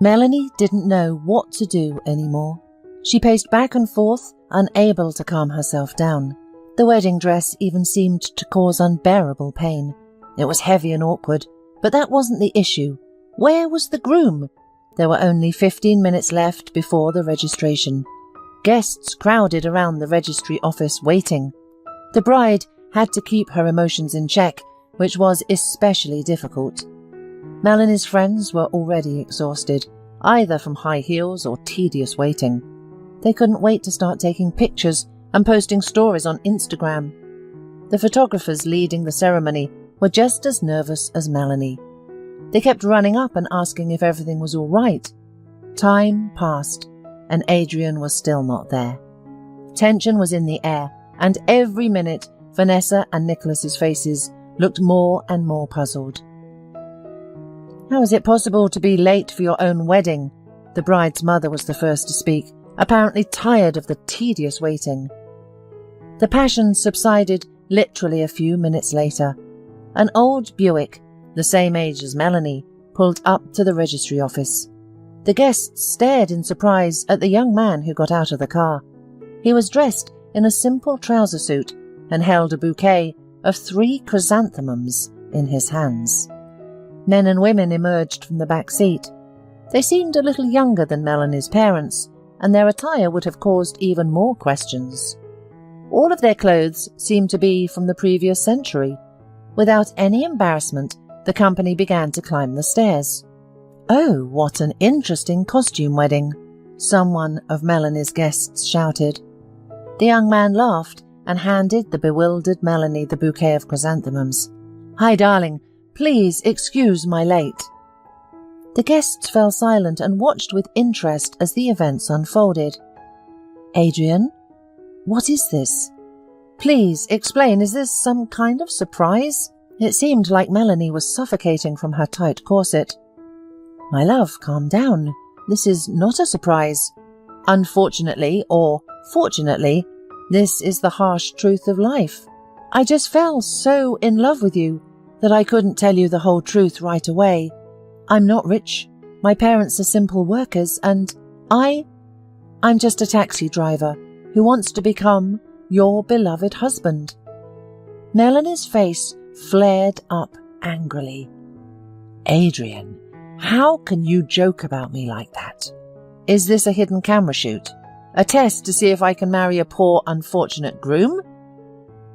Melanie didn't know what to do anymore. She paced back and forth, unable to calm herself down. The wedding dress even seemed to cause unbearable pain. It was heavy and awkward, but that wasn't the issue. Where was the groom? There were only 15 minutes left before the registration. Guests crowded around the registry office waiting. The bride had to keep her emotions in check, which was especially difficult. Melanie's friends were already exhausted, either from high heels or tedious waiting. They couldn't wait to start taking pictures and posting stories on Instagram. The photographers leading the ceremony were just as nervous as Melanie. They kept running up and asking if everything was all right. Time passed, and Adrian was still not there. Tension was in the air, and every minute Vanessa and Nicholas's faces looked more and more puzzled. "How is it possible to be late for your own wedding?" The bride's mother was the first to speak, apparently tired of the tedious waiting. The passion subsided literally a few minutes later. An old Buick, the same age as Melanie, pulled up to the registry office. The guests stared in surprise at the young man who got out of the car. He was dressed in a simple trouser suit and held a bouquet of 3 chrysanthemums in his hands. Men and women emerged from the back seat. They seemed a little younger than Melanie's parents, and their attire would have caused even more questions. All of their clothes seemed to be from the previous century. Without any embarrassment, the company began to climb the stairs. "Oh, what an interesting costume wedding," someone of Melanie's guests shouted. The young man laughed and handed the bewildered Melanie the bouquet of chrysanthemums. "Hi, darling. Please excuse my late." The guests fell silent and watched with interest as the events unfolded. "Adrian, what is this? Please explain, is this some kind of surprise?" It seemed like Melanie was suffocating from her tight corset. "My love, calm down. This is not a surprise. Unfortunately, or fortunately, this is the harsh truth of life. I just fell so in love with you that I couldn't tell you the whole truth right away. I'm not rich. My parents are simple workers, and I'm just a taxi driver who wants to become your beloved husband." Melanie's face flared up angrily. "Adrian, how can you joke about me like that? Is this a hidden camera shoot? A test to see if I can marry a poor, unfortunate groom?"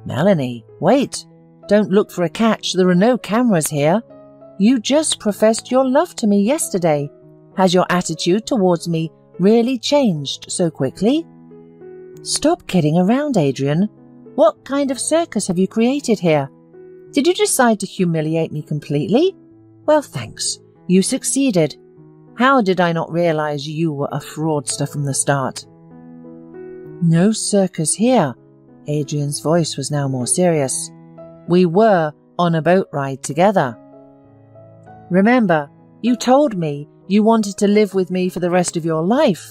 "Melanie, wait. Don't look for a catch. There are no cameras here. You just professed your love to me yesterday. Has your attitude towards me really changed so quickly?" "Stop kidding around, Adrian. What kind of circus have you created here? Did you decide to humiliate me completely? Well, thanks. You succeeded. How did I not realize you were a fraudster from the start?" "No circus here." Adrian's voice was now more serious. "We were on a boat ride together. Remember, you told me you wanted to live with me for the rest of your life.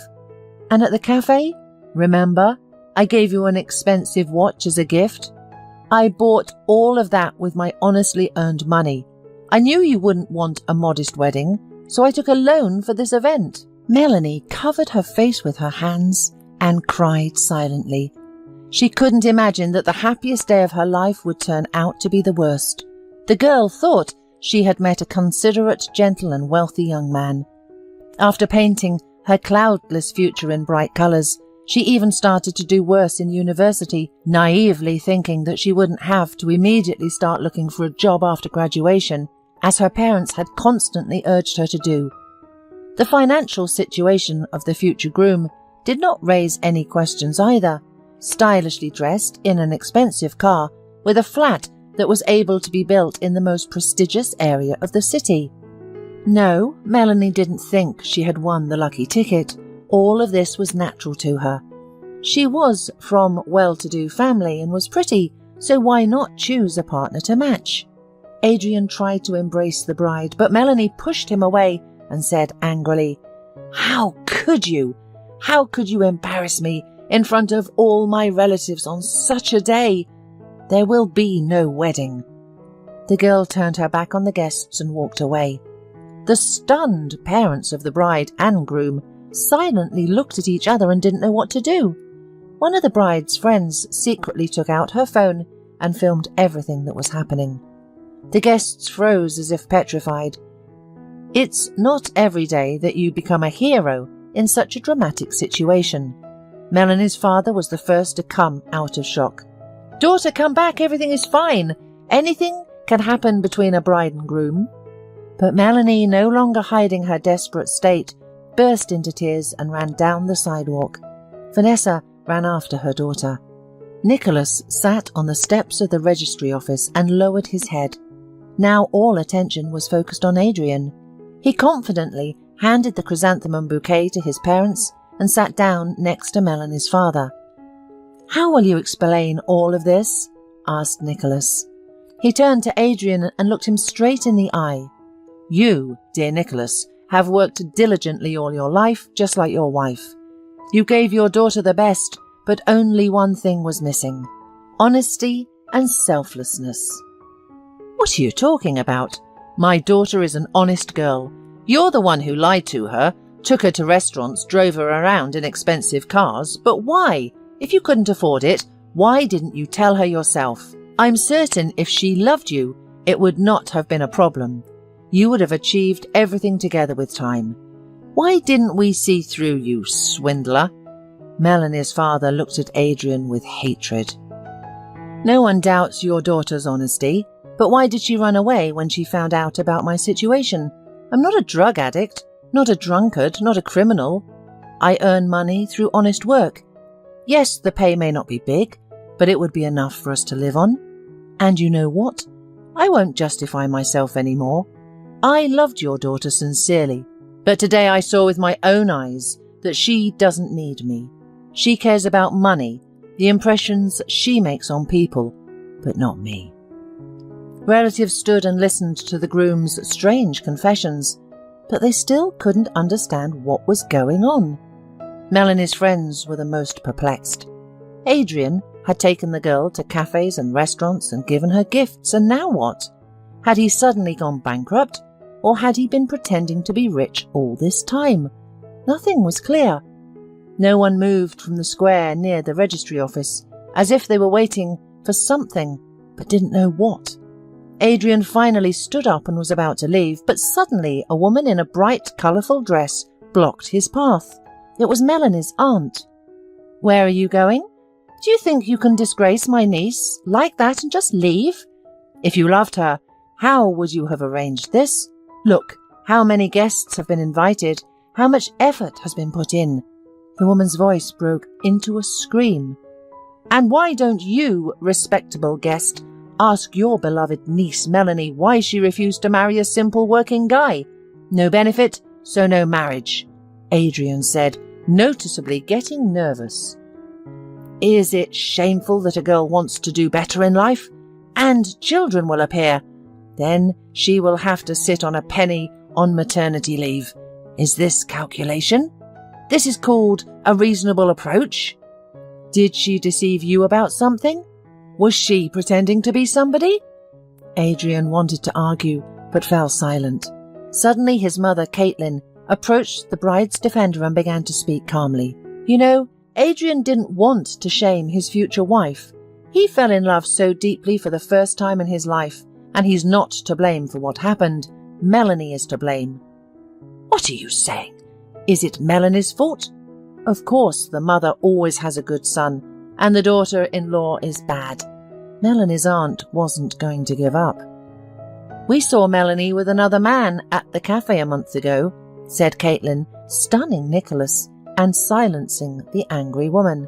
And at the cafe, remember, I gave you an expensive watch as a gift? I bought all of that with my honestly earned money. I knew you wouldn't want a modest wedding, so I took a loan for this event." Melanie covered her face with her hands and cried silently. She couldn't imagine that the happiest day of her life would turn out to be the worst. The girl thought she had met a considerate, gentle and wealthy young man. After painting her cloudless future in bright colours, she even started to do worse in university, naively thinking that she wouldn't have to immediately start looking for a job after graduation, as her parents had constantly urged her to do. The financial situation of the future groom did not raise any questions either. Stylishly dressed in an expensive car with a flat that was able to be built in the most prestigious area of the city. No, Melanie didn't think she had won the lucky ticket. All of this was natural to her. She was from well-to-do family and was pretty, so why not choose a partner to match? Adrian tried to embrace the bride, but Melanie pushed him away and said angrily, "How could you? How could you embarrass me in front of all my relatives on such a day? There will be no wedding." The girl turned her back on the guests and walked away. The stunned parents of the bride and groom silently looked at each other and didn't know what to do. One of the bride's friends secretly took out her phone and filmed everything that was happening. The guests froze as if petrified. It's not every day that you become a hero in such a dramatic situation. Melanie's father was the first to come out of shock. "Daughter, come back, everything is fine. Anything can happen between a bride and groom." But Melanie, no longer hiding her desperate state, burst into tears and ran down the sidewalk. Vanessa ran after her daughter. Nicholas sat on the steps of the registry office and lowered his head. Now all attention was focused on Adrian. He confidently handed the chrysanthemum bouquet to his parents and sat down next to Melanie's father. "How will you explain all of this?" asked Nicholas. He turned to Adrian and looked him straight in the eye. "You, dear Nicholas, have worked diligently all your life, just like your wife. You gave your daughter the best, but only one thing was missing: honesty and selflessness." "What are you talking about? My daughter is an honest girl. You're the one who lied to her, took her to restaurants, drove her around in expensive cars. But why? If you couldn't afford it, why didn't you tell her yourself? I'm certain if she loved you, it would not have been a problem. You would have achieved everything together with time. Why didn't we see through you, swindler?" Melanie's father looked at Adrian with hatred. "No one doubts your daughter's honesty, but why did she run away when she found out about my situation? I'm not a drug addict, not a drunkard, not a criminal. I earn money through honest work. Yes, the pay may not be big, but it would be enough for us to live on. And you know what? I won't justify myself anymore. I loved your daughter sincerely, but today I saw with my own eyes that she doesn't need me. She cares about money, the impressions she makes on people, but not me." Relatives stood and listened to the groom's strange confessions, but they still couldn't understand what was going on. Melanie's friends were the most perplexed. Adrian had taken the girl to cafes and restaurants and given her gifts, and now what? Had he suddenly gone bankrupt, or had he been pretending to be rich all this time? Nothing was clear. No one moved from the square near the registry office, as if they were waiting for something, but didn't know what. Adrian finally stood up and was about to leave, but suddenly a woman in a bright, colourful dress blocked his path. It was Melanie's aunt. "Where are you going? Do you think you can disgrace my niece like that and just leave? If you loved her, how would you have arranged this? Look, how many guests have been invited, how much effort has been put in." The woman's voice broke into a scream. "And why don't you, respectable guest, ask your beloved niece Melanie why she refused to marry a simple working guy? No benefit, so no marriage," Adrian said, noticeably getting nervous. "Is it shameful that a girl wants to do better in life? And children will appear. Then she will have to sit on a penny on maternity leave. Is this calculation? This is called a reasonable approach? Did she deceive you about something? Was she pretending to be somebody?" Adrian wanted to argue, but fell silent. Suddenly his mother, Caitlin, approached the bride's defender and began to speak calmly. "You know, Adrian didn't want to shame his future wife. He fell in love so deeply for the first time in his life, and he's not to blame for what happened. Melanie is to blame." "What are you saying? Is it Melanie's fault?" "Of course, the mother always has a good son, and the daughter-in-law is bad." Melanie's aunt wasn't going to give up. "We saw Melanie with another man at the cafe a month ago," said Caitlin, stunning Nicholas and silencing the angry woman.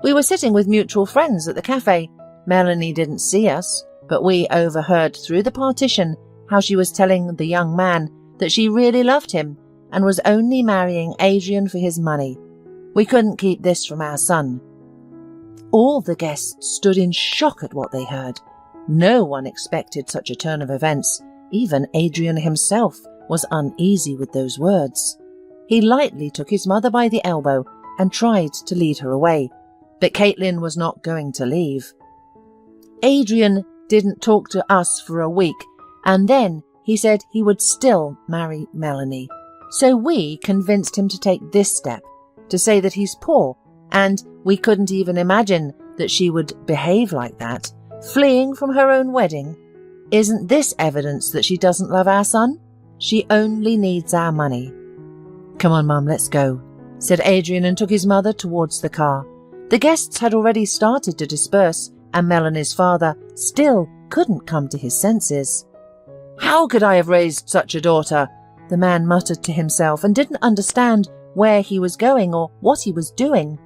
"We were sitting with mutual friends at the cafe. Melanie didn't see us, but we overheard through the partition how she was telling the young man that she really loved him and was only marrying Adrian for his money. We couldn't keep this from our son." All the guests stood in shock at what they heard. No one expected such a turn of events. Even Adrian himself was uneasy with those words. He lightly took his mother by the elbow and tried to lead her away, but Caitlin was not going to leave. "Adrian didn't talk to us for a week, and then he said he would still marry Melanie. So we convinced him to take this step, to say that he's poor, and we couldn't even imagine that she would behave like that, fleeing from her own wedding. Isn't this evidence that she doesn't love our son? She only needs our money. Come on, Mum, let's go, said Adrian and took his mother towards the car. The guests had already started to disperse, and Melanie's father still couldn't come to his senses. How could I have raised such a daughter? The man muttered to himself and didn't understand where he was going or what he was doing.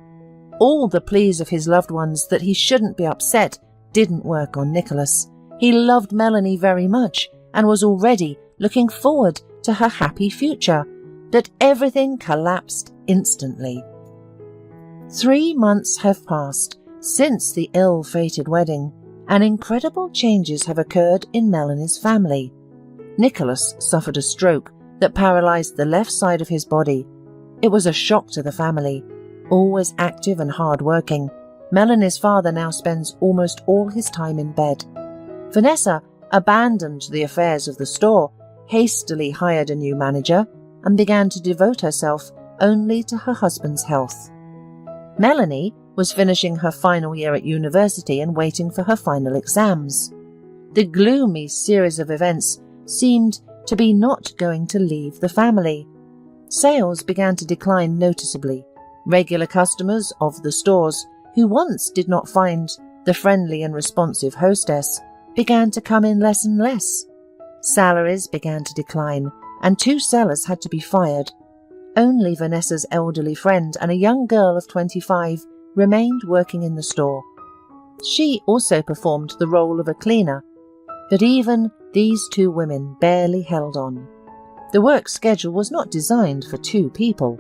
All the pleas of his loved ones that he shouldn't be upset didn't work on Nicholas. He loved Melanie very much and was already looking forward to her happy future, but everything collapsed instantly. 3 months have passed since the ill-fated wedding, and incredible changes have occurred in Melanie's family. Nicholas suffered a stroke that paralyzed the left side of his body. It was a shock to the family. Always active and hard-working, Melanie's father now spends almost all his time in bed. Vanessa abandoned the affairs of the store, hastily hired a new manager, and began to devote herself only to her husband's health. Melanie was finishing her final year at university and waiting for her final exams. The gloomy series of events seemed to be not going to leave the family. Sales began to decline noticeably. Regular customers of the stores, who once did not find the friendly and responsive hostess, began to come in less and less. Salaries began to decline, and 2 sellers had to be fired. Only Vanessa's elderly friend and a young girl of 25 remained working in the store. She also performed the role of a cleaner, but even these 2 women barely held on. The work schedule was not designed for 2 people.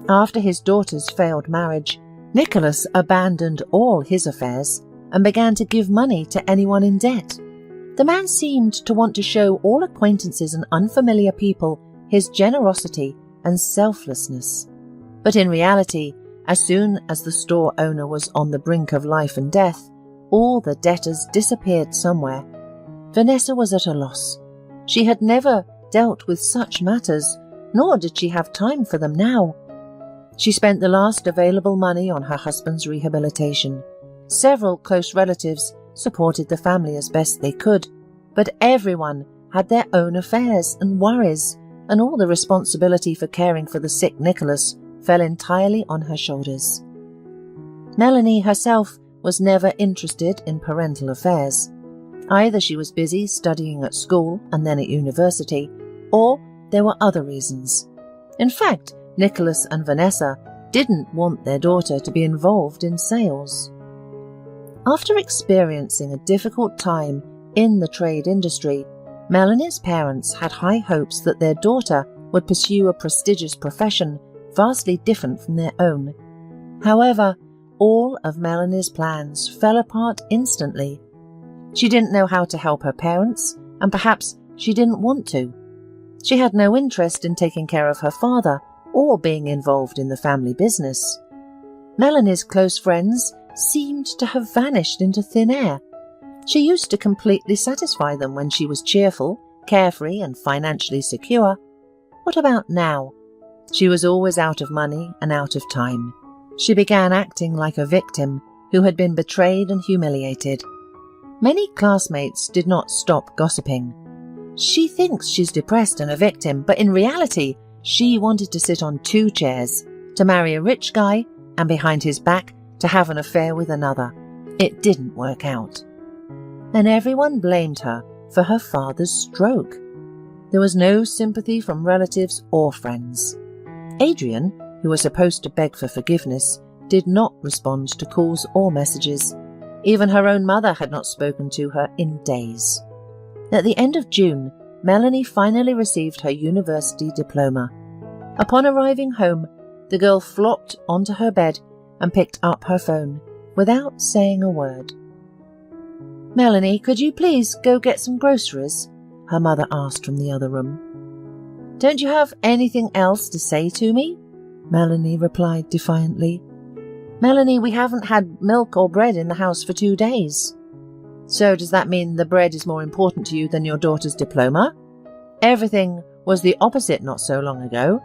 After his daughter's failed marriage, Nicholas abandoned all his affairs and began to give money to anyone in debt. The man seemed to want to show all acquaintances and unfamiliar people his generosity and selflessness. But in reality, as soon as the store owner was on the brink of life and death, all the debtors disappeared somewhere. Vanessa was at a loss. She had never dealt with such matters, nor did she have time for them now. She spent the last available money on her husband's rehabilitation. Several close relatives supported the family as best they could, but everyone had their own affairs and worries, and all the responsibility for caring for the sick Nicholas fell entirely on her shoulders. Melanie herself was never interested in parental affairs. Either she was busy studying at school and then at university, or there were other reasons. In fact, Nicholas and Vanessa didn't want their daughter to be involved in sales. After experiencing a difficult time in the trade industry, Melanie's parents had high hopes that their daughter would pursue a prestigious profession vastly different from their own. However, all of Melanie's plans fell apart instantly. She didn't know how to help her parents, and perhaps she didn't want to. She had no interest in taking care of her father or being involved in the family business. Melanie's close friends seemed to have vanished into thin air. She used to completely satisfy them when she was cheerful, carefree, and financially secure. What about now? She was always out of money and out of time. She began acting like a victim who had been betrayed and humiliated. Many classmates did not stop gossiping. She thinks she's depressed and a victim, but in reality, she wanted to sit on 2 chairs, to marry a rich guy, and behind his back to have an affair with another. It didn't work out. And everyone blamed her for her father's stroke. There was no sympathy from relatives or friends. Adrian, who was supposed to beg for forgiveness, did not respond to calls or messages. Even her own mother had not spoken to her in days. At the end of June, Melanie finally received her university diploma. Upon arriving home, the girl flopped onto her bed and picked up her phone without saying a word. "Melanie, could you please go get some groceries?" her mother asked from the other room. "Don't you have anything else to say to me?" Melanie replied defiantly. "Melanie, we haven't had milk or bread in the house for 2 days." So does that mean the bread is more important to you than your daughter's diploma? Everything was the opposite not so long ago.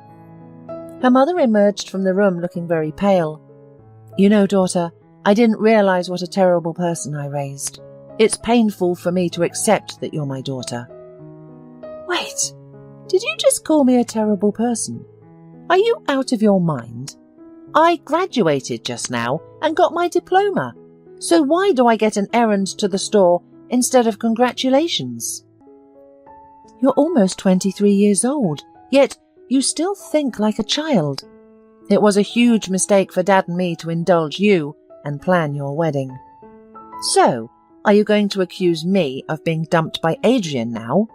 Her mother emerged from the room looking very pale. You know, daughter, I didn't realize what a terrible person I raised. It's painful for me to accept that you're my daughter. Wait, did you just call me a terrible person? Are you out of your mind? I graduated just now and got my diploma. So why do I get an errand to the store instead of congratulations? You're almost 23 years old, yet you still think like a child. It was a huge mistake for Dad and me to indulge you and plan your wedding. So, are you going to accuse me of being dumped by Adrian now?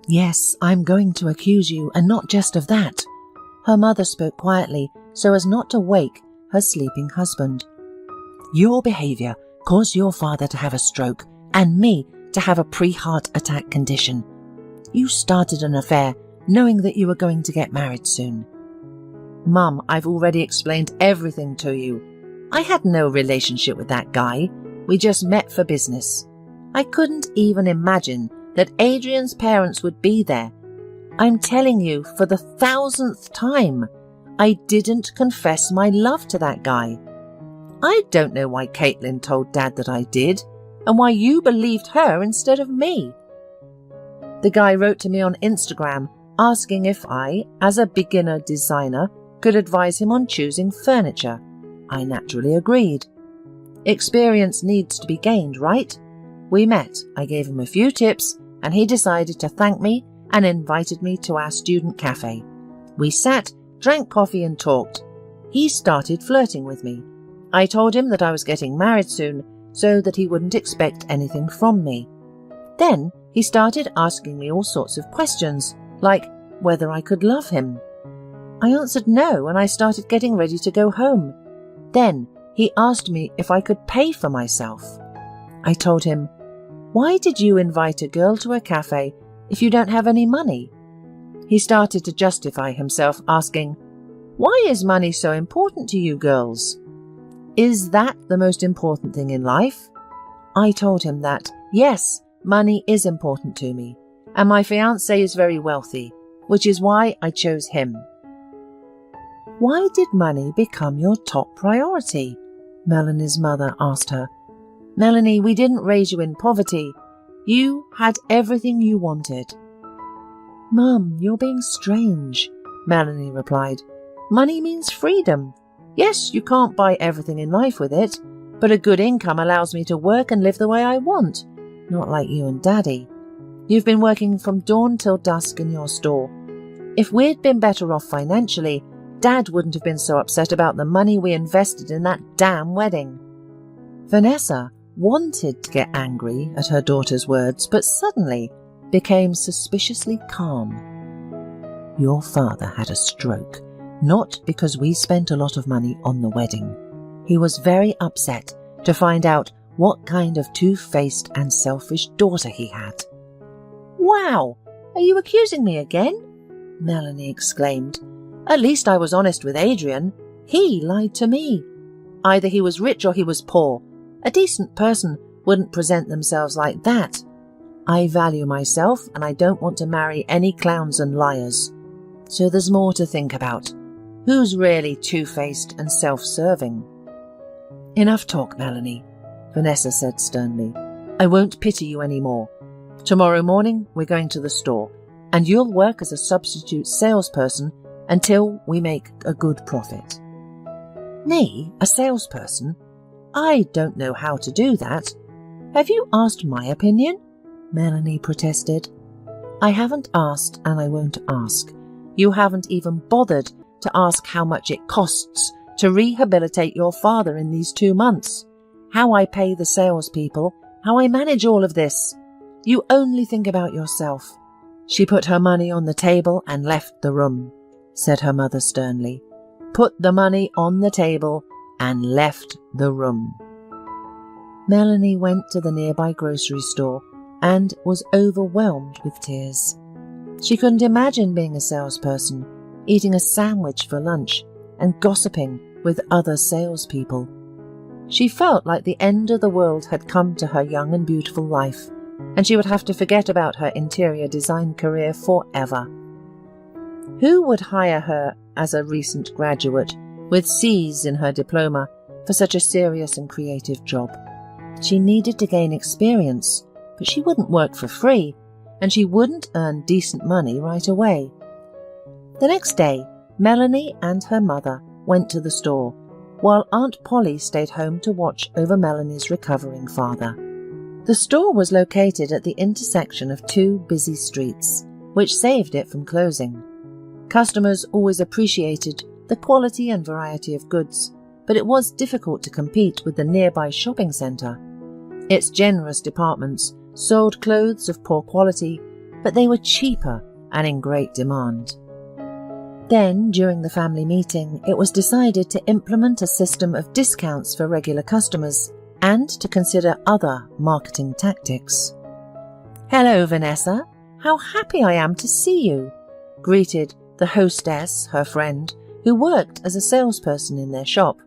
Yes, I'm going to accuse you, and not just of that. Her mother spoke quietly so as not to wake her sleeping husband. Your behaviour caused your father to have a stroke and me to have a pre-heart attack condition. You started an affair knowing that you were going to get married soon. Mum, I've already explained everything to you. I had no relationship with that guy. We just met for business. I couldn't even imagine that Adrian's parents would be there. I'm telling you for the 1,000th time, I didn't confess my love to that guy. I don't know why Caitlin told Dad that I did, and why you believed her instead of me. The guy wrote to me on Instagram asking if I, as a beginner designer, could advise him on choosing furniture. I naturally agreed. Experience needs to be gained, right? We met, I gave him a few tips, and he decided to thank me and invited me to our student cafe. We sat, drank coffee and talked. He started flirting with me. I told him that I was getting married soon, so that he wouldn't expect anything from me. Then he started asking me all sorts of questions, like whether I could love him. I answered no, and I started getting ready to go home. Then he asked me if I could pay for myself. I told him, "Why did you invite a girl to a cafe if you don't have any money?" He started to justify himself, asking, "Why is money so important to you girls? Is that the most important thing in life?" I told him that, yes, money is important to me, and my fiancé is very wealthy, which is why I chose him. Why did money become your top priority? Melanie's mother asked her. Melanie, we didn't raise you in poverty. You had everything you wanted. Mum, you're being strange, Melanie replied. Money means freedom. Yes, you can't buy everything in life with it, but a good income allows me to work and live the way I want, not like you and Daddy. You've been working from dawn till dusk in your store. If we'd been better off financially, Dad wouldn't have been so upset about the money we invested in that damn wedding. Vanessa wanted to get angry at her daughter's words, but suddenly became suspiciously calm. Your father had a stroke, not because we spent a lot of money on the wedding. He was very upset to find out what kind of two-faced and selfish daughter he had. Wow! Are you accusing me again? Melanie exclaimed. At least I was honest with Adrian. He lied to me. Either he was rich or he was poor. A decent person wouldn't present themselves like that. I value myself and I don't want to marry any clowns and liars. So there's more to think about. Who's really two-faced and self-serving? Enough talk, Melanie, Vanessa said sternly. I won't pity you anymore. Tomorrow morning we're going to the store, and you'll work as a substitute salesperson until we make a good profit. Me, a salesperson? I don't know how to do that. Have you asked my opinion? Melanie protested. I haven't asked and I won't ask. You haven't even bothered to ask how much it costs to rehabilitate your father in these 2 months, how I pay the salespeople, how I manage all of this. You only think about yourself. She put her money on the table and left the room, said her mother sternly. Put the money on the table and left the room. Melanie went to the nearby grocery store and was overwhelmed with tears. She couldn't imagine being a salesperson, eating a sandwich for lunch and gossiping with other salespeople. She felt like the end of the world had come to her young and beautiful life, and she would have to forget about her interior design career forever. Who would hire her as a recent graduate with C's in her diploma for such a serious and creative job? She needed to gain experience, but she wouldn't work for free, and she wouldn't earn decent money right away. The next day, Melanie and her mother went to the store, while Aunt Polly stayed home to watch over Melanie's recovering father. The store was located at the intersection of two busy streets, which saved it from closing. Customers always appreciated the quality and variety of goods, but it was difficult to compete with the nearby shopping centre. Its generous departments sold clothes of poor quality, but they were cheaper and in great demand. Then, during the family meeting, it was decided to implement a system of discounts for regular customers and to consider other marketing tactics. "Hello, Vanessa. How happy I am to see you," greeted the hostess, her friend, who worked as a salesperson in their shop.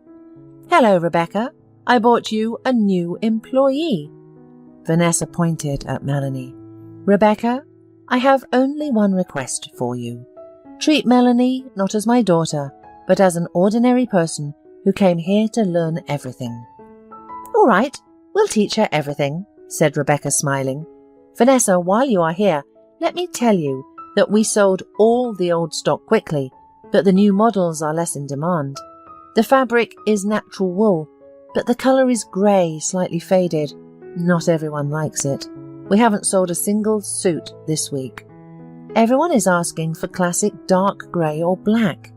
"Hello, Rebecca. I bought you a new employee." Vanessa pointed at Melanie. "Rebecca, I have only one request for you. Treat Melanie not as my daughter, but as an ordinary person who came here to learn everything." "All right, we'll teach her everything," said Rebecca, smiling. "Vanessa, while you are here, let me tell you that we sold all the old stock quickly, but the new models are less in demand. The fabric is natural wool, but the colour is grey, slightly faded. Not everyone likes it. We haven't sold a single suit this week. Everyone is asking for classic dark grey or black.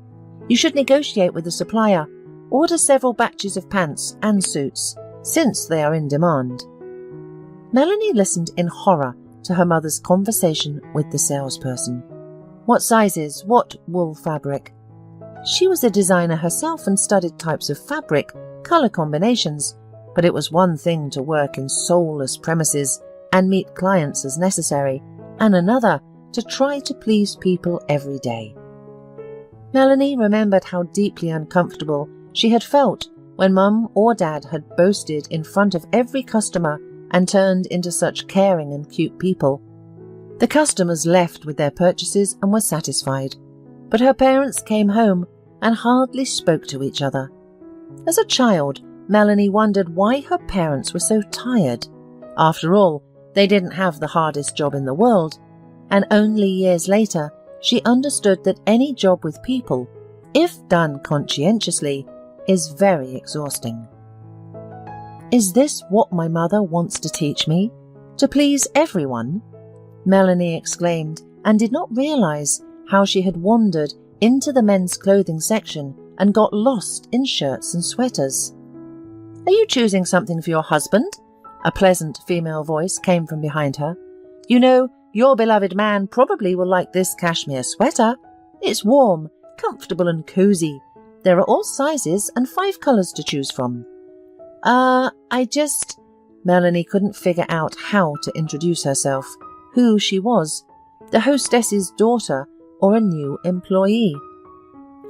You should negotiate with the supplier. Order several batches of pants and suits, since they are in demand." Melanie listened in horror to her mother's conversation with the salesperson. What sizes? What wool fabric? She was a designer herself and studied types of fabric, colour combinations, but it was one thing to work in soulless premises and meet clients as necessary, and another to try to please people every day. Melanie remembered how deeply uncomfortable she had felt when Mum or Dad had boasted in front of every customer and turned into such caring and cute people. The customers left with their purchases and were satisfied, but her parents came home and hardly spoke to each other. As a child, Melanie wondered why her parents were so tired. After all, they didn't have the hardest job in the world, and only years later she understood that any job with people, if done conscientiously, is very exhausting. "Is this what my mother wants to teach me? To please everyone?" Melanie exclaimed, and did not realize how she had wandered into the men's clothing section and got lost in shirts and sweaters. "Are you choosing something for your husband?" A pleasant female voice came from behind her. "You know, your beloved man probably will like this cashmere sweater. It's warm, comfortable and cozy. There are all sizes and 5 colours to choose from." Melanie couldn't figure out how to introduce herself, who she was, the hostess's daughter or a new employee.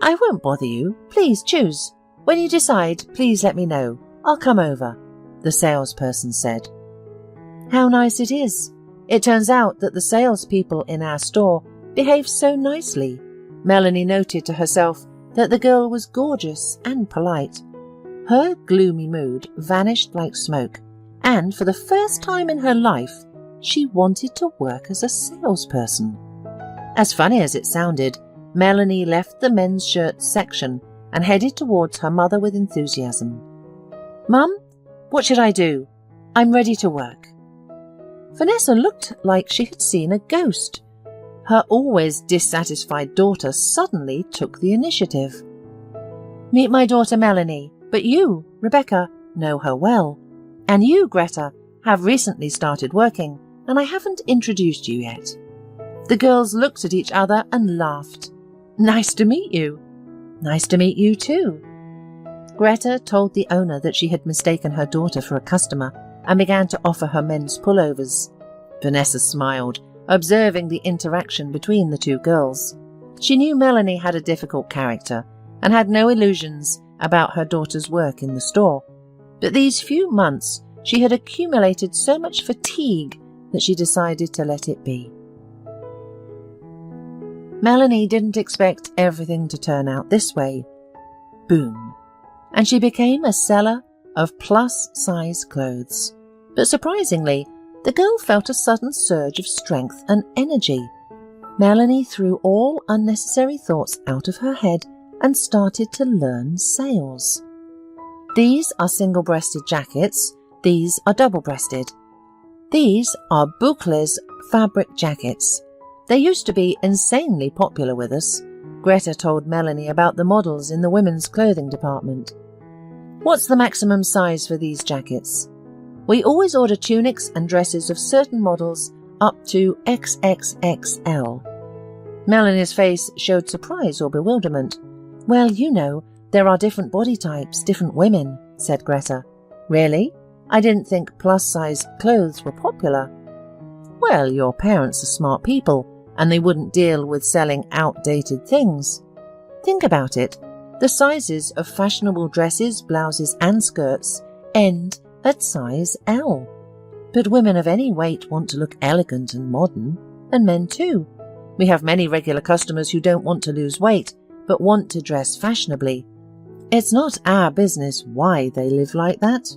"I won't bother you. Please choose. When you decide, please let me know. I'll come over," the salesperson said. "How nice it is. It turns out that the salespeople in our store behave so nicely." Melanie noted to herself that the girl was gorgeous and polite. Her gloomy mood vanished like smoke, and for the first time in her life, she wanted to work as a salesperson. As funny as it sounded, Melanie left the men's shirts section and headed towards her mother with enthusiasm. "Mum, what should I do? I'm ready to work." Vanessa looked like she had seen a ghost. Her always dissatisfied daughter suddenly took the initiative. "Meet my daughter Melanie, but you, Rebecca, know her well. And you, Greta, have recently started working, and I haven't introduced you yet." The girls looked at each other and laughed. "Nice to meet you." "Nice to meet you too." Greta told the owner that she had mistaken her daughter for a customer and began to offer her men's pullovers. Vanessa smiled, observing the interaction between the two girls. She knew Melanie had a difficult character and had no illusions about her daughter's work in the store. But these few months she had accumulated so much fatigue that she decided to let it be. Melanie didn't expect everything to turn out this way. Boom. And she became a seller of plus-size clothes. But surprisingly, the girl felt a sudden surge of strength and energy. Melanie threw all unnecessary thoughts out of her head and started to learn sales. These are single-breasted jackets. These are double-breasted. These are boucles fabric jackets. They used to be insanely popular with us. Greta told Melanie about the models in the women's clothing department. What's the maximum size for these jackets? We always order tunics and dresses of certain models up to XXXL. Melanie's face showed surprise or bewilderment. Well, you know, there are different body types, different women, said Greta. Really? I didn't think plus-size clothes were popular. Well, your parents are smart people, and they wouldn't deal with selling outdated things. Think about it. The sizes of fashionable dresses, blouses and skirts end at size L. But women of any weight want to look elegant and modern, and men too. We have many regular customers who don't want to lose weight, but want to dress fashionably. It's not our business why they live like that.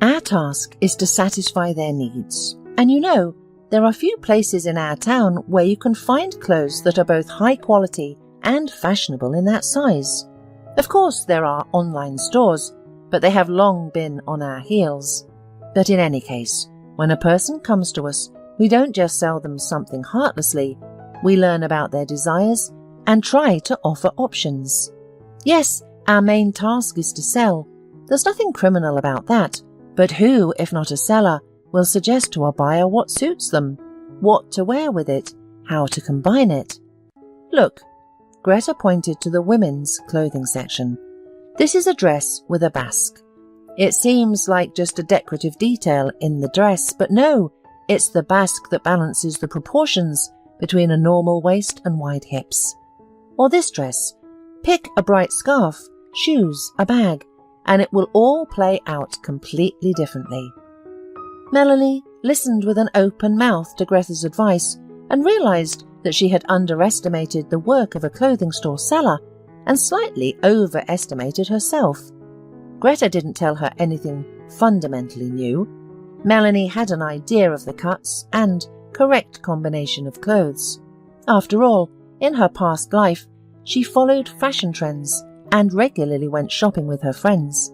Our task is to satisfy their needs. And you know, there are few places in our town where you can find clothes that are both high quality and fashionable in that size. Of course, there are online stores, but they have long been on our heels. But in any case, when a person comes to us, we don't just sell them something heartlessly. We learn about their desires and try to offer options. Yes, our main task is to sell. There's nothing criminal about that. But who, if not a seller, will suggest to a buyer what suits them, what to wear with it, how to combine it? Look, Greta pointed to the women's clothing section. This is a dress with a basque. It seems like just a decorative detail in the dress, but no, it's the basque that balances the proportions between a normal waist and wide hips. Or this dress. Pick a bright scarf, shoes, a bag, and it will all play out completely differently. Melanie listened with an open mouth to Greta's advice and realized that she had underestimated the work of a clothing store seller and slightly overestimated herself. Greta didn't tell her anything fundamentally new. Melanie had an idea of the cuts and correct combination of clothes. After all, in her past life, she followed fashion trends and regularly went shopping with her friends.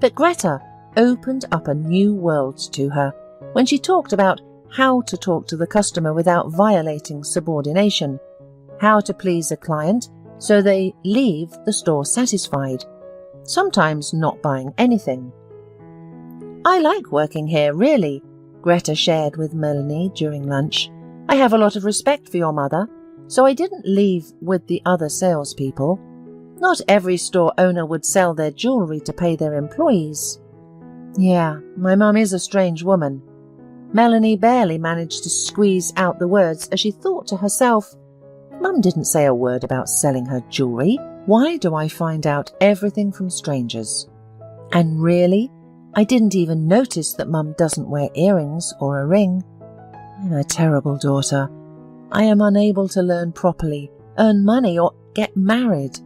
But Greta opened up a new world to her when she talked about how to talk to the customer without violating subordination, how to please a client so they leave the store satisfied, sometimes not buying anything. I like working here, really, Greta shared with Melanie during lunch. I have a lot of respect for your mother, so I didn't leave with the other salespeople. Not every store owner would sell their jewellery to pay their employees. Yeah, my mum is a strange woman. Melanie barely managed to squeeze out the words as she thought to herself, Mum didn't say a word about selling her jewellery. Why do I find out everything from strangers? And really, I didn't even notice that Mum doesn't wear earrings or a ring. I'm a terrible daughter. I am unable to learn properly, earn money or get married.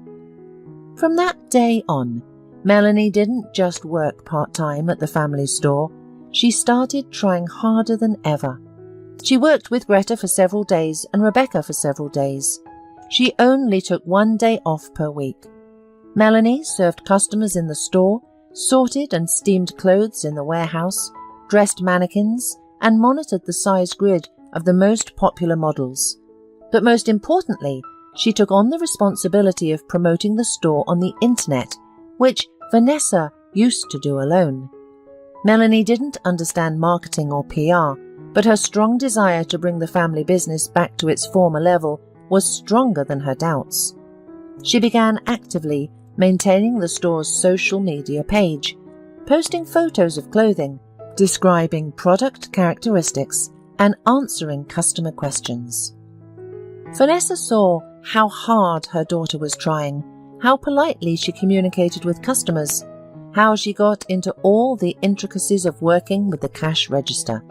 From that day on, Melanie didn't just work part-time at the family store. She started trying harder than ever. She worked with Greta for several days and Rebecca for several days. She only took 1 day off per week. Melanie served customers in the store, sorted and steamed clothes in the warehouse, dressed mannequins, and monitored the size grid of the most popular models. But most importantly, she took on the responsibility of promoting the store on the internet, which Vanessa used to do alone. Melanie didn't understand marketing or PR, but her strong desire to bring the family business back to its former level was stronger than her doubts. She began actively maintaining the store's social media page, posting photos of clothing, describing product characteristics, and answering customer questions. Vanessa saw how hard her daughter was trying, how politely she communicated with customers, how she got into all the intricacies of working with the cash register.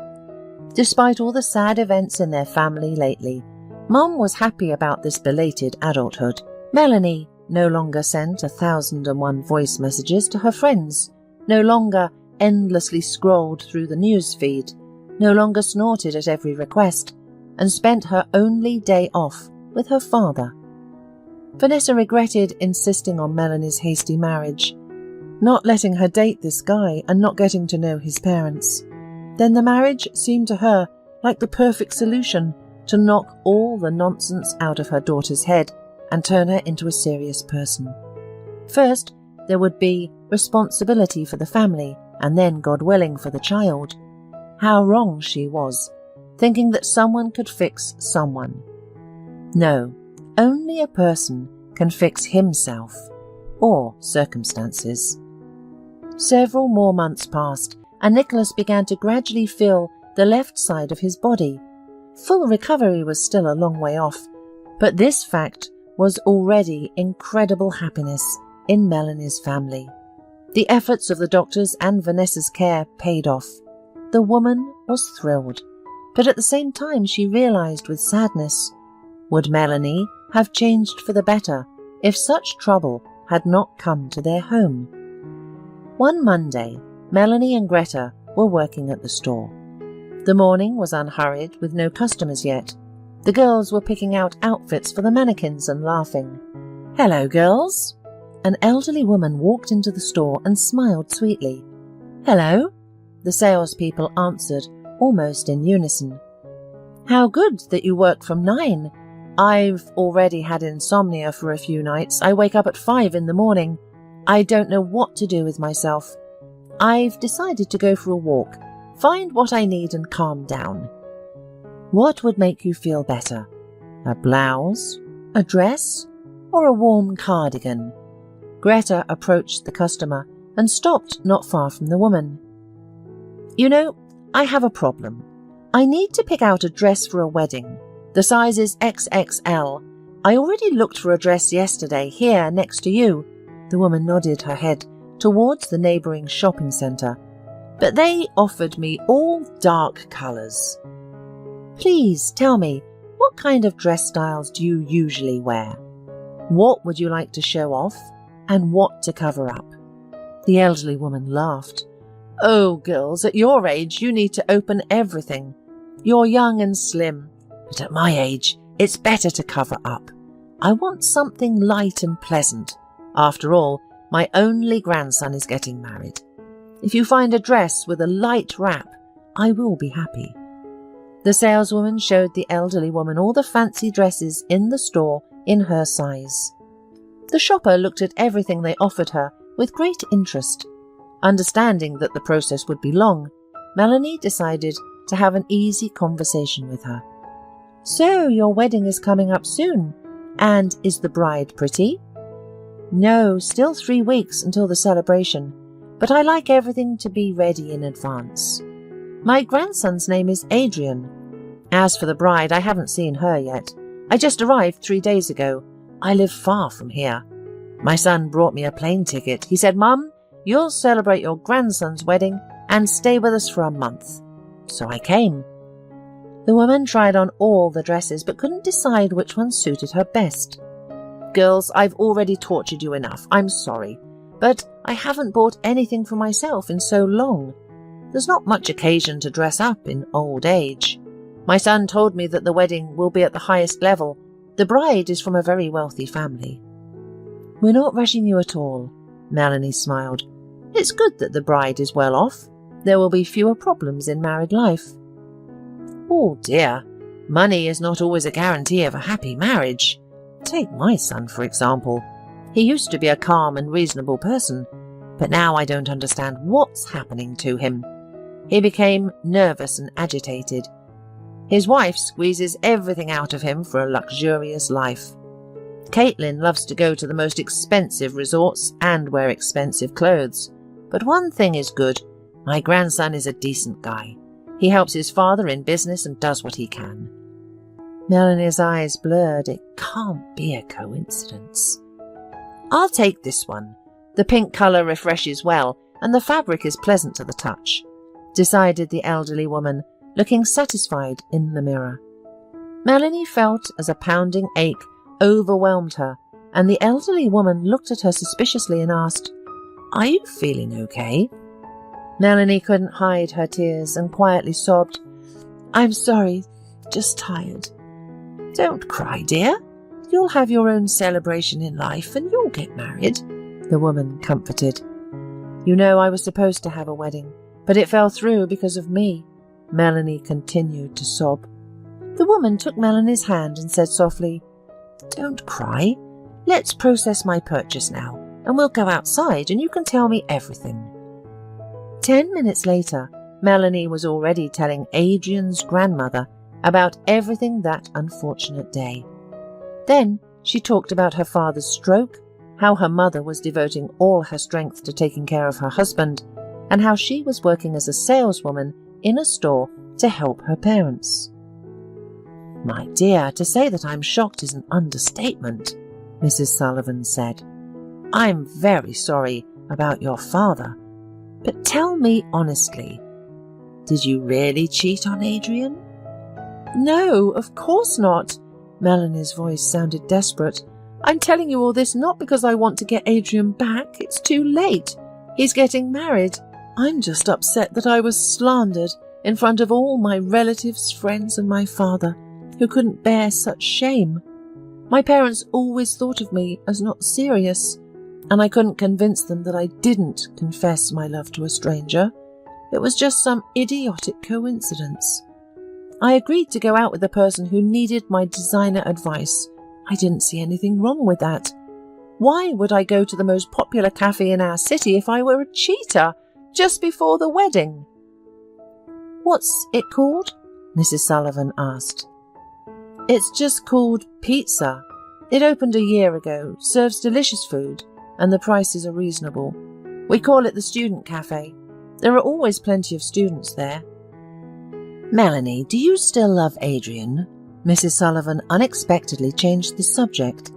Despite all the sad events in their family lately, Mum was happy about this belated adulthood. Melanie no longer sent 1,001 voice messages to her friends, no longer endlessly scrolled through the news feed, no longer snorted at every request, and spent her only day off with her father. Vanessa regretted insisting on Melanie's hasty marriage, not letting her date this guy and not getting to know his parents. Then the marriage seemed to her like the perfect solution to knock all the nonsense out of her daughter's head and turn her into a serious person. First, there would be responsibility for the family, and then, God willing, for the child. How wrong she was, thinking that someone could fix someone. No, only a person can fix himself, or circumstances. Several more months passed, and Nicholas began to gradually feel the left side of his body. Full recovery was still a long way off, but this fact was already incredible happiness in Melanie's family. The efforts of the doctors and Vanessa's care paid off. The woman was thrilled, but at the same time she realized with sadness, would Melanie have changed for the better if such trouble had not come to their home? One Monday, Melanie and Greta were working at the store. The morning was unhurried, with no customers yet. The girls were picking out outfits for the mannequins and laughing. "Hello, girls." An elderly woman walked into the store and smiled sweetly. "Hello," the salespeople answered, almost in unison. "How good that you work from 9. I've already had insomnia for a few nights. I wake up at 5 in the morning. I don't know what to do with myself. I've decided to go for a walk, find what I need and calm down." What would make you feel better? A blouse, a dress, or a warm cardigan? Greta approached the customer and stopped not far from the woman. "You know, I have a problem. I need to pick out a dress for a wedding. The size is XXL. I already looked for a dress yesterday here next to you." The woman nodded her head towards the neighbouring shopping centre. "But they offered me all dark colours." "Please tell me, what kind of dress styles do you usually wear? What would you like to show off, and what to cover up?" The elderly woman laughed. "Oh, girls, at your age you need to open everything. You're young and slim, but at my age it's better to cover up. I want something light and pleasant. After all, my only grandson is getting married. If you find a dress with a light wrap, I will be happy." The saleswoman showed the elderly woman all the fancy dresses in the store in her size. The shopper looked at everything they offered her with great interest. Understanding that the process would be long, Melanie decided to have an easy conversation with her. "So, your wedding is coming up soon, and is the bride pretty?" "No, still 3 weeks until the celebration, but I like everything to be ready in advance. My grandson's name is Adrian. As for the bride, I haven't seen her yet. I just arrived 3 days ago. I live far from here. My son brought me a plane ticket. He said, 'Mum, you'll celebrate your grandson's wedding and stay with us for a month.' So I came." The woman tried on all the dresses but couldn't decide which one suited her best. "Girls, I've already tortured you enough. I'm sorry, but I haven't bought anything for myself in so long. There's not much occasion to dress up in old age. My son told me that the wedding will be at the highest level. The bride is from a very wealthy family." "We're not rushing you at all," Melanie smiled. "It's good that the bride is well off. There will be fewer problems in married life." "Oh dear, money is not always a guarantee of a happy marriage. Take my son, for example. He used to be a calm and reasonable person, but now I don't understand what's happening to him. He became nervous and agitated. His wife squeezes everything out of him for a luxurious life. Caitlin loves to go to the most expensive resorts and wear expensive clothes. But one thing is good. My grandson is a decent guy. He helps his father in business and does what he can." Melanie's eyes blurred. It can't be a coincidence. "I'll take this one. The pink colour refreshes well, and the fabric is pleasant to the touch," decided the elderly woman, looking satisfied in the mirror. Melanie felt as a pounding ache overwhelmed her, and the elderly woman looked at her suspiciously and asked, "Are you feeling okay?" Melanie couldn't hide her tears and quietly sobbed, "I'm sorry, just tired." "Don't cry, dear. You'll have your own celebration in life and you'll get married," the woman comforted. "You know, I was supposed to have a wedding, but it fell through because of me," Melanie continued to sob. The woman took Melanie's hand and said softly, "Don't cry. Let's process my purchase now, and we'll go outside and you can tell me everything." 10 minutes later, Melanie was already telling Adrian's grandmother about everything that unfortunate day. Then she talked about her father's stroke, how her mother was devoting all her strength to taking care of her husband, and how she was working as a saleswoman in a store to help her parents. "My dear, to say that I'm shocked is an understatement," Mrs. Sullivan said. "I'm very sorry about your father. But tell me honestly, did you really cheat on Adrian?" "No, of course not." Melanie's voice sounded desperate. "I'm telling you all this not because I want to get Adrian back. It's too late. He's getting married. I'm just upset that I was slandered in front of all my relatives, friends, and my father, who couldn't bear such shame. My parents always thought of me as not serious, and I couldn't convince them that I didn't confess my love to a stranger. It was just some idiotic coincidence. I agreed to go out with a person who needed my designer advice. I didn't see anything wrong with that. Why would I go to the most popular cafe in our city if I were a cheater just before the wedding?" "What's it called?" Mrs. Sullivan asked. "It's just called Pizza. It opened a year ago, serves delicious food, and the prices are reasonable. We call it the Student Cafe. There are always plenty of students there." "Melanie, do you still love Adrian?" Mrs. Sullivan unexpectedly changed the subject.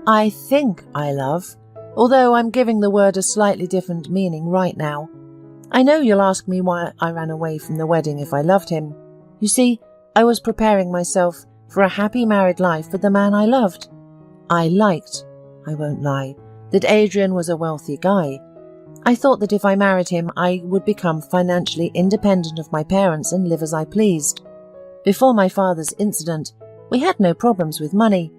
"I think I love, although I'm giving the word a slightly different meaning right now. I know you'll ask me why I ran away from the wedding if I loved him. You see, I was preparing myself for a happy married life with the man I loved. I liked, I won't lie, that Adrian was a wealthy guy. I thought that if I married him, I would become financially independent of my parents and live as I pleased. Before my father's incident, we had no problems with money,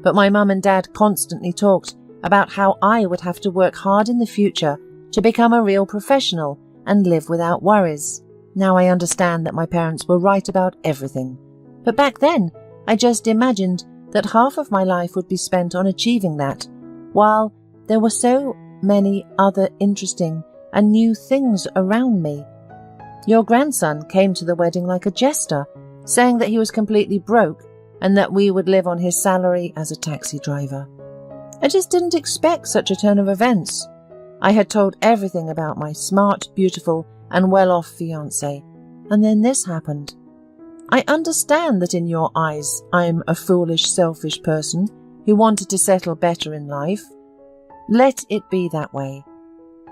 but my mum and dad constantly talked about how I would have to work hard in the future to become a real professional and live without worries. Now I understand that my parents were right about everything. But back then, I just imagined that half of my life would be spent on achieving that, while there were so many other interesting and new things around me. Your grandson came to the wedding like a jester, saying that he was completely broke and that we would live on his salary as a taxi driver. I just didn't expect such a turn of events. I had told everything about my smart, beautiful, and well-off fiancé, and then this happened. I understand that in your eyes I'm a foolish, selfish person who wanted to settle better in life. Let it be that way.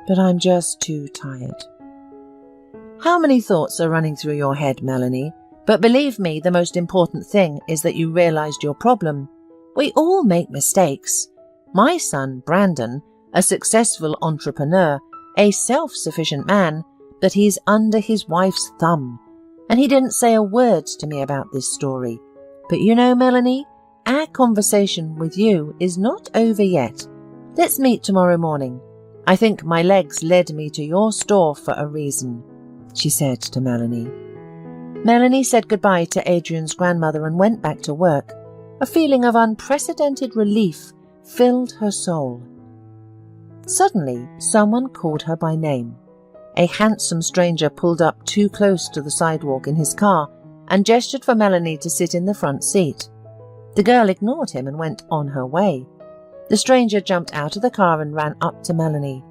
But I'm just too tired." "How many thoughts are running through your head, Melanie? But believe me, the most important thing is that you realized your problem. We all make mistakes. My son, Brandon, a successful entrepreneur, a self-sufficient man, but he's under his wife's thumb. And he didn't say a word to me about this story. But you know, Melanie, our conversation with you is not over yet. Let's meet tomorrow morning. I think my legs led me to your store for a reason," she said to Melanie. Melanie said goodbye to Adrian's grandmother and went back to work. A feeling of unprecedented relief filled her soul. Suddenly, someone called her by name. A handsome stranger pulled up too close to the sidewalk in his car and gestured for Melanie to sit in the front seat. The girl ignored him and went on her way. The stranger jumped out of the car and ran up to Melanie.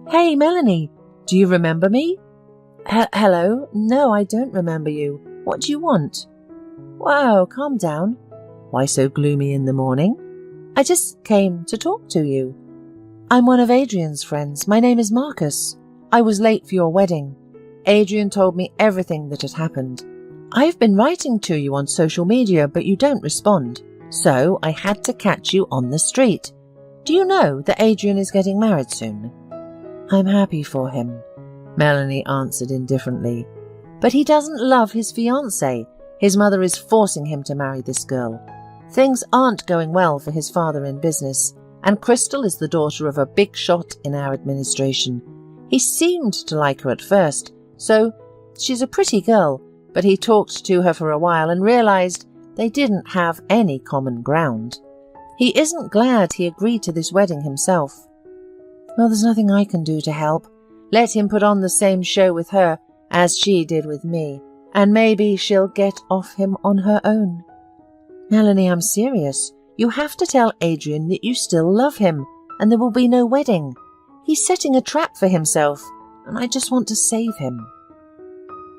"Hey, Melanie, do you remember me?" Hello? No, I don't remember you. What do you want?" "Whoa, calm down. Why so gloomy in the morning?" "I just came to talk to you." I'm one of Adrian's friends. My name is Marcus. I was late for your wedding. Adrian told me everything that had happened. I've been writing to you on social media, but you don't respond. So I had to catch you on the street. Do you know that Adrian is getting married soon? I'm happy for him, Melanie answered indifferently. But he doesn't love his fiancée. His mother is forcing him to marry this girl. Things aren't going well for his father in business, and Crystal is the daughter of a big shot in our administration. He seemed to like her at first, so she's a pretty girl, but he talked to her for a while and realized they didn't have any common ground. He isn't glad he agreed to this wedding himself. Well, there's nothing I can do to help. Let him put on the same show with her as she did with me, and maybe she'll get off him on her own. Melanie, I'm serious. You have to tell Adrian that you still love him, and there will be no wedding. He's setting a trap for himself, and I just want to save him.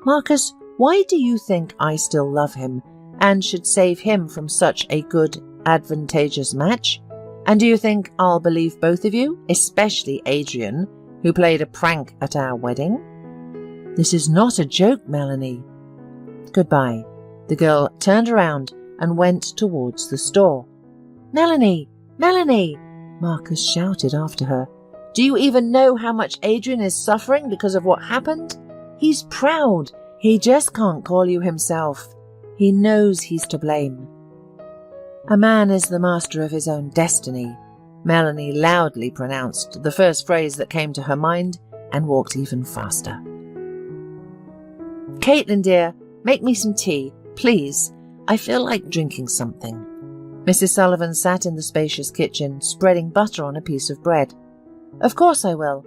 Marcus, why do you think I still love him, and should save him from such a good, advantageous match? And do you think I'll believe both of you, especially Adrian, who played a prank at our wedding? This is not a joke, Melanie. Goodbye. The girl turned around and went towards the store. Melanie! Melanie! Marcus shouted after her. Do you even know how much Adrian is suffering because of what happened? He's proud. He just can't call you himself. He knows he's to blame. A man is the master of his own destiny, Melanie loudly pronounced the first phrase that came to her mind and walked even faster. Caitlin, dear, make me some tea, please. I feel like drinking something. Mrs. Sullivan sat in the spacious kitchen, spreading butter on a piece of bread. Of course I will.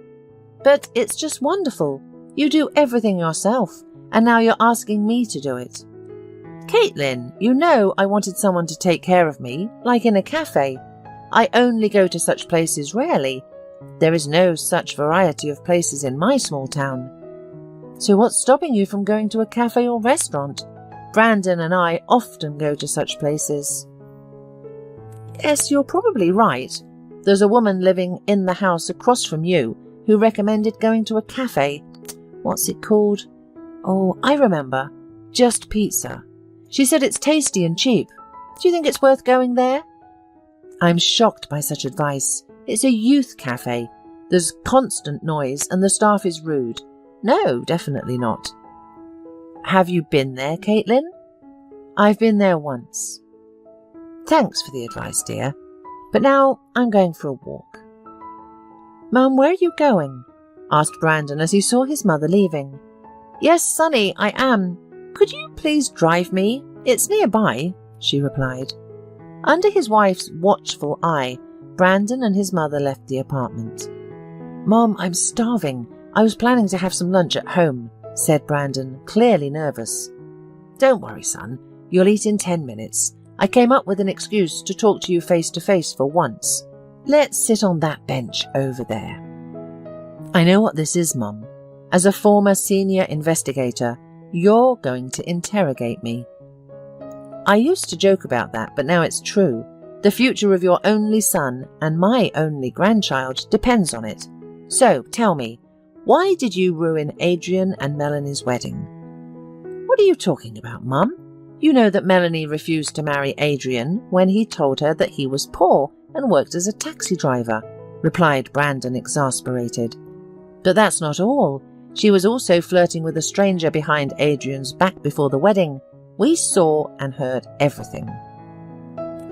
But it's just wonderful. You do everything yourself, and now you're asking me to do it. Caitlin, you know I wanted someone to take care of me, like in a cafe. I only go to such places rarely. There is no such variety of places in my small town. So what's stopping you from going to a cafe or restaurant? Brandon and I often go to such places. Yes, you're probably right. There's a woman living in the house across from you who recommended going to a cafe. What's it called? Oh, I remember. Just Pizza. She said it's tasty and cheap. Do you think it's worth going there? I'm shocked by such advice. It's a youth cafe. There's constant noise and the staff is rude. No, definitely not. Have you been there, Caitlin? I've been there once. Thanks for the advice, dear. But now I'm going for a walk. Mum, where are you going? Asked Brandon as he saw his mother leaving. Yes, Sonny, I am. Could you please drive me? It's nearby, she replied. Under his wife's watchful eye, Brandon and his mother left the apartment. Mom, I'm starving. I was planning to have some lunch at home, said Brandon, clearly nervous. Don't worry, son. You'll eat in 10 minutes. I came up with an excuse to talk to you face to face for once. Let's sit on that bench over there. I know what this is, Mum. As a former senior investigator, you're going to interrogate me. I used to joke about that, but now it's true. The future of your only son and my only grandchild depends on it. So, tell me, why did you ruin Adrian and Melanie's wedding? What are you talking about, Mum? You know that Melanie refused to marry Adrian when he told her that he was poor and worked as a taxi driver, replied Brandon, exasperated. But that's not all. She was also flirting with a stranger behind Adrian's back before the wedding. We saw and heard everything.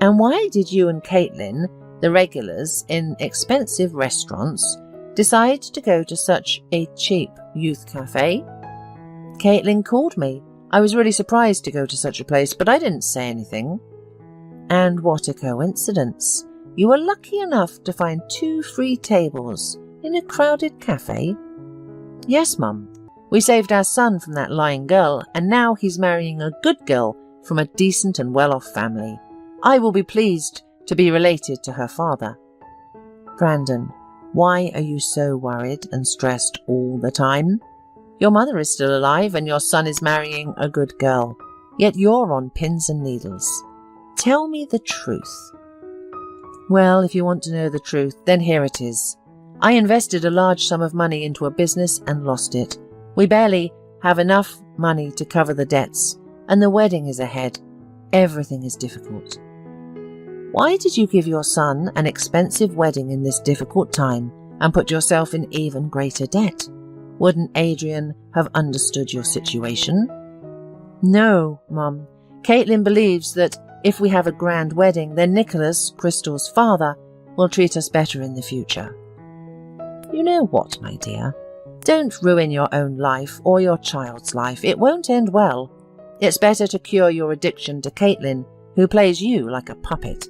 And why did you and Caitlin, the regulars in expensive restaurants, decide to go to such a cheap youth cafe? Caitlin called me. I was really surprised to go to such a place, but I didn't say anything. And what a coincidence. You were lucky enough to find 2 free tables in a crowded cafe. Yes, Mum. We saved our son from that lying girl, and now he's marrying a good girl from a decent and well-off family. I will be pleased to be related to her father. Brandon, why are you so worried and stressed all the time? Your mother is still alive and your son is marrying a good girl, yet you're on pins and needles. Tell me the truth. Well, if you want to know the truth, then here it is. I invested a large sum of money into a business and lost it. We barely have enough money to cover the debts, and the wedding is ahead. Everything is difficult. Why did you give your son an expensive wedding in this difficult time and put yourself in even greater debt? Wouldn't Adrian have understood your situation? No, Mum. Caitlin believes that if we have a grand wedding, then Nicholas, Crystal's father, will treat us better in the future. You know what, my dear? Don't ruin your own life or your child's life. It won't end well. It's better to cure your addiction to Caitlin, who plays you like a puppet.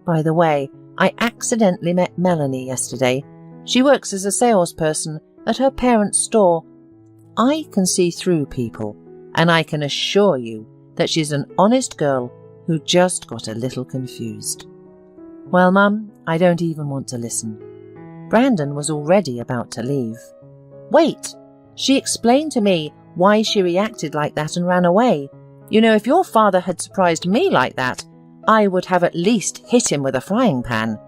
By the way, I accidentally met Melanie yesterday. She works as a salesperson at her parents' store. I can see through people, and I can assure you that she's an honest girl who just got a little confused. Well, Mum, I don't even want to listen. Brandon was already about to leave. Wait! She explained to me why she reacted like that and ran away. You know, if your father had surprised me like that, I would have at least hit him with a frying pan.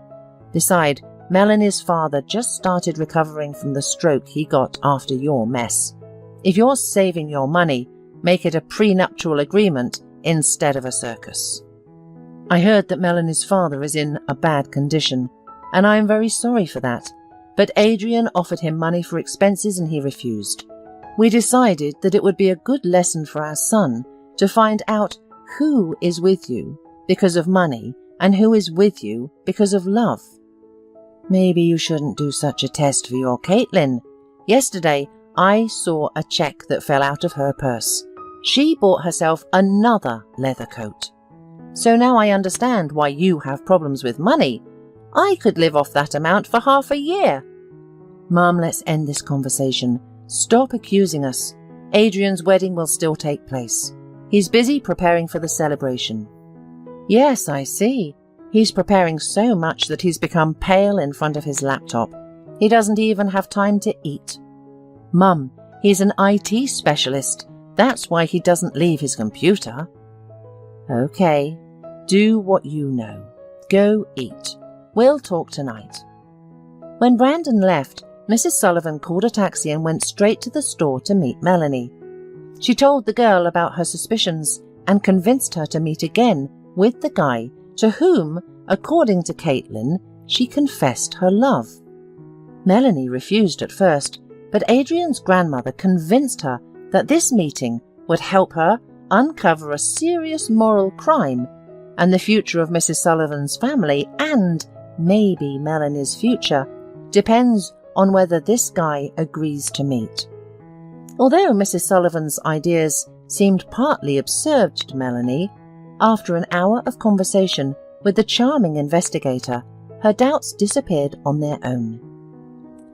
Besides, Melanie's father just started recovering from the stroke he got after your mess. If you're saving your money, make it a prenuptial agreement instead of a circus. I heard that Melanie's father is in a bad condition, and I am very sorry for that. But Adrian offered him money for expenses and he refused. We decided that it would be a good lesson for our son to find out who is with you because of money and who is with you because of love. Maybe you shouldn't do such a test for your Caitlin. Yesterday, I saw a check that fell out of her purse. She bought herself another leather coat. So now I understand why you have problems with money. I could live off that amount for half a year. Mum, let's end this conversation. Stop accusing us. Adrian's wedding will still take place. He's busy preparing for the celebration. Yes, I see. He's preparing so much that he's become pale in front of his laptop. He doesn't even have time to eat. Mum, he's an IT specialist. That's why he doesn't leave his computer. Okay, do what you know. Go eat. We'll talk tonight. When Brandon left, Mrs. Sullivan called a taxi and went straight to the store to meet Melanie. She told the girl about her suspicions and convinced her to meet again with the guy to whom, according to Caitlin, she confessed her love. Melanie refused at first, but Adrian's grandmother convinced her that this meeting would help her uncover a serious moral crime, and the future of Mrs. Sullivan's family and maybe Melanie's future depends on whether this guy agrees to meet. Although Mrs. Sullivan's ideas seemed partly absurd to Melanie, after an hour of conversation with the charming investigator, her doubts disappeared on their own.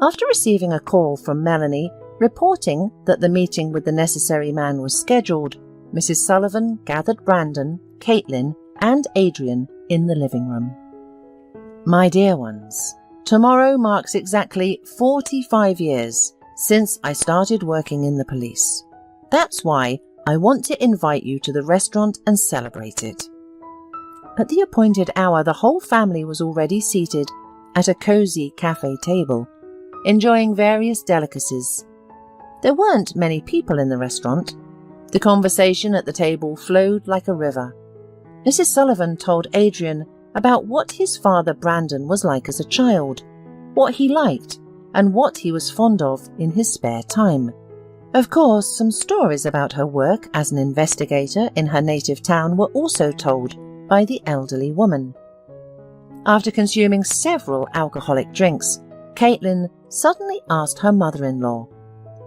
After receiving a call from Melanie reporting that the meeting with the necessary man was scheduled, Mrs. Sullivan gathered Brandon, Caitlin, and Adrian in the living room. My dear ones, tomorrow marks exactly 45 years since I started working in the police. That's why I want to invite you to the restaurant and celebrate it. At the appointed hour, the whole family was already seated at a cozy cafe table, enjoying various delicacies. There weren't many people in the restaurant. The conversation at the table flowed like a river. Mrs. Sullivan told Adrian about what his father Brandon was like as a child, what he liked, and what he was fond of in his spare time. Of course, some stories about her work as an investigator in her native town were also told by the elderly woman. After consuming several alcoholic drinks, Caitlin suddenly asked her mother-in-law,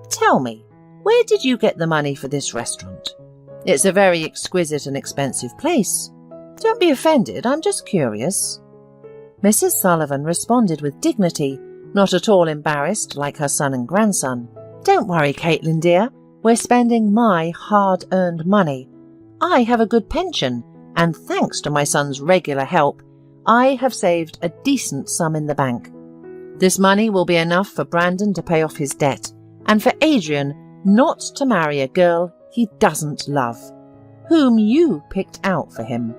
"Tell me, where did you get the money for this restaurant? It's a very exquisite and expensive place. Don't be offended, I'm just curious." Mrs. Sullivan responded with dignity, not at all embarrassed like her son and grandson. "Don't worry, Caitlin dear, we're spending my hard-earned money. I have a good pension, and thanks to my son's regular help, I have saved a decent sum in the bank. This money will be enough for Brandon to pay off his debt, and for Adrian not to marry a girl he doesn't love, whom you picked out for him."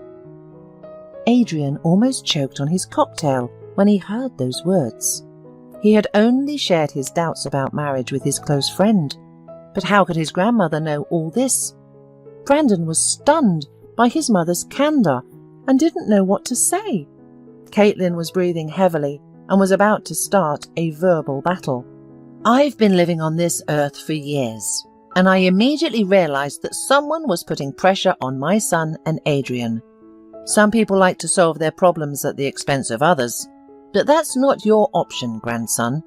Adrian almost choked on his cocktail when he heard those words. He had only shared his doubts about marriage with his close friend. But how could his grandmother know all this? Brandon was stunned by his mother's candour and didn't know what to say. Caitlin was breathing heavily and was about to start a verbal battle. I've been living on this earth for years, and I immediately realised that someone was putting pressure on my son and Adrian. Some people like to solve their problems at the expense of others, but that's not your option, grandson.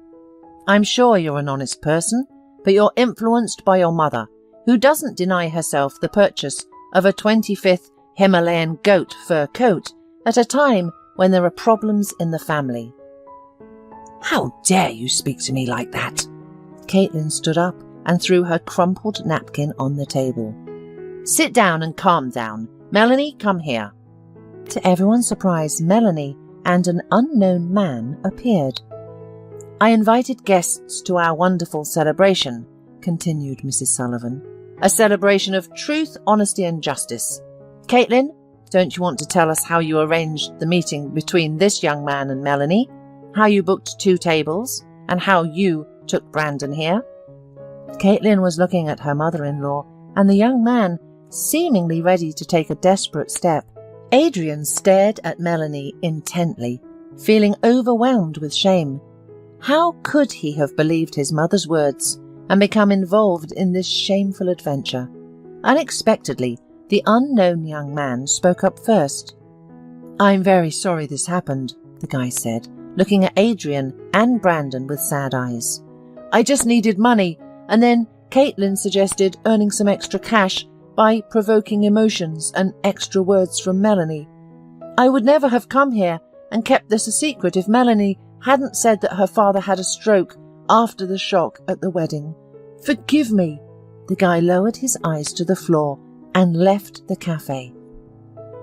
I'm sure you're an honest person, but you're influenced by your mother, who doesn't deny herself the purchase of a 25th Himalayan goat fur coat at a time when there are problems in the family. How dare you speak to me like that? Caitlin stood up and threw her crumpled napkin on the table. Sit down and calm down. Melanie, come here. To everyone's surprise, Melanie and an unknown man appeared. I invited guests to our wonderful celebration, continued Mrs. Sullivan. A celebration of truth, honesty and justice. Caitlin, don't you want to tell us how you arranged the meeting between this young man and Melanie? How you booked 2 tables? And how you took Brandon here? Caitlin was looking at her mother-in-law, and the young man, seemingly ready to take a desperate step. Adrian stared at Melanie intently, feeling overwhelmed with shame. How could he have believed his mother's words and become involved in this shameful adventure? Unexpectedly, the unknown young man spoke up first. I'm very sorry this happened, the guy said, looking at Adrian and Brandon with sad eyes. I just needed money, and then Caitlin suggested earning some extra cash by provoking emotions and extra words from Melanie. I would never have come here and kept this a secret if Melanie hadn't said that her father had a stroke after the shock at the wedding. Forgive me. The guy lowered his eyes to the floor and left the cafe.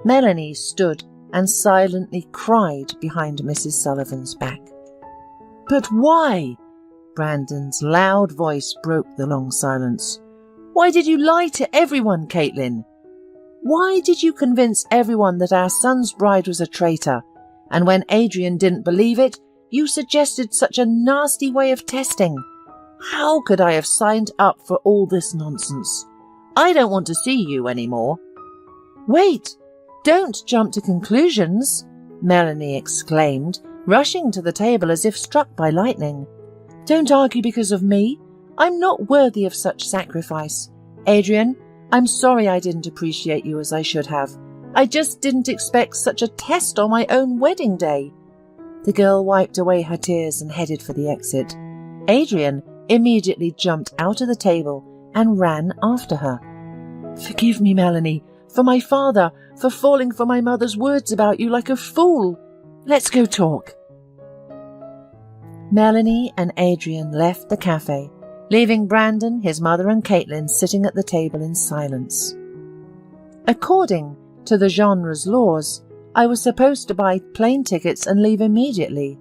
Melanie stood and silently cried behind Mrs. Sullivan's back. But why? Brandon's loud voice broke the long silence. Why did you lie to everyone, Caitlin? Why did you convince everyone that our son's bride was a traitor? And when Adrian didn't believe it, you suggested such a nasty way of testing. How could I have signed up for all this nonsense? I don't want to see you anymore. Wait, don't jump to conclusions, Melanie exclaimed, rushing to the table as if struck by lightning. Don't argue because of me. I'm not worthy of such sacrifice. Adrian, I'm sorry I didn't appreciate you as I should have. I just didn't expect such a test on my own wedding day. The girl wiped away her tears and headed for the exit. Adrian immediately jumped out of the table and ran after her. Forgive me, Melanie, for my father, for falling for my mother's words about you like a fool. Let's go talk. Melanie and Adrian left the cafe, leaving Brandon, his mother and Caitlin sitting at the table in silence. According to the genre's laws, I was supposed to buy plane tickets and leave immediately.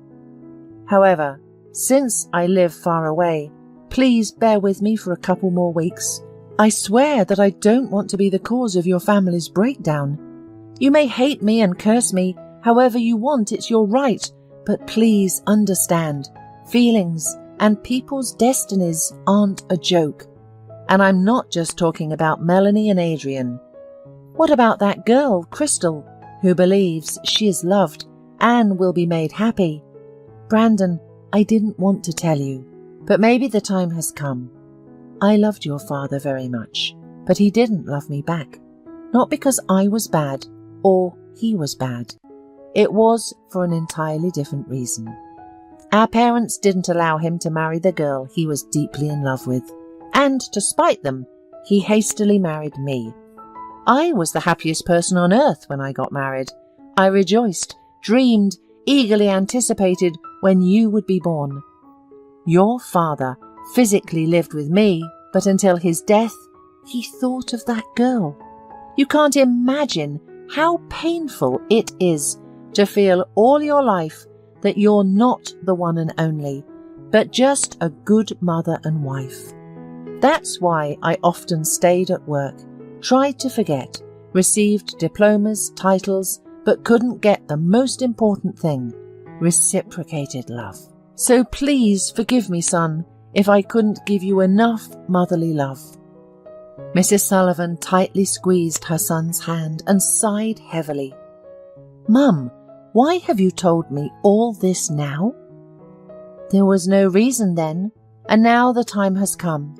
However, since I live far away, please bear with me for a couple more weeks. I swear that I don't want to be the cause of your family's breakdown. You may hate me and curse me however you want, it's your right, but please understand, feelings and people's destinies aren't a joke. And I'm not just talking about Melanie and Adrian. What about that girl, Crystal, who believes she is loved and will be made happy? Brandon, I didn't want to tell you, but maybe the time has come. I loved your father very much, but he didn't love me back. Not because I was bad or he was bad. It was for an entirely different reason. Our parents didn't allow him to marry the girl he was deeply in love with, and to spite them, he hastily married me. I was the happiest person on earth when I got married. I rejoiced, dreamed, eagerly anticipated when you would be born. Your father physically lived with me, but until his death, he thought of that girl. You can't imagine how painful it is to feel all your life that you're not the one and only, but just a good mother and wife. That's why I often stayed at work, tried to forget, received diplomas, titles, but couldn't get the most important thing, reciprocated love. So please forgive me, son, if I couldn't give you enough motherly love." Mrs. Sullivan tightly squeezed her son's hand and sighed heavily. "Mum, why have you told me all this now?" "There was no reason then, and now the time has come.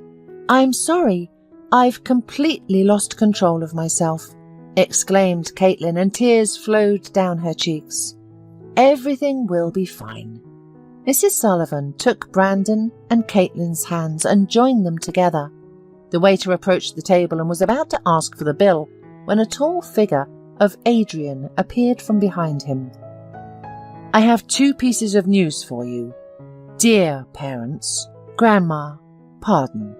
I'm sorry, I've completely lost control of myself," exclaimed Caitlin, and tears flowed down her cheeks. "Everything will be fine." Mrs. Sullivan took Brandon and Caitlin's hands and joined them together. The waiter approached the table and was about to ask for the bill when a tall figure of Adrian appeared from behind him. "I have 2 pieces of news for you. Dear parents, Grandma, pardon,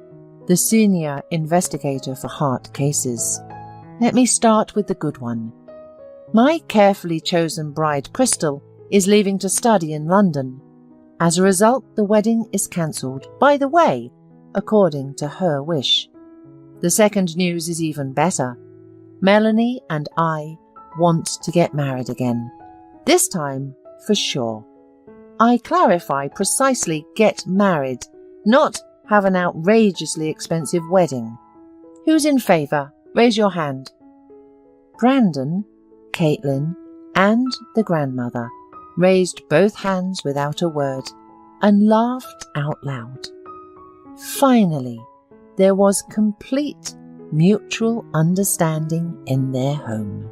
the senior investigator for heart cases. Let me start with the good one. My carefully chosen bride, Crystal, is leaving to study in London. As a result, the wedding is cancelled, by the way, according to her wish. The second news is even better. Melanie and I want to get married again. This time, for sure. I clarify precisely get married, not have an outrageously expensive wedding. Who's in favour? Raise your hand." Brandon, Caitlin, and the grandmother raised both hands without a word and laughed out loud. Finally, there was complete mutual understanding in their home.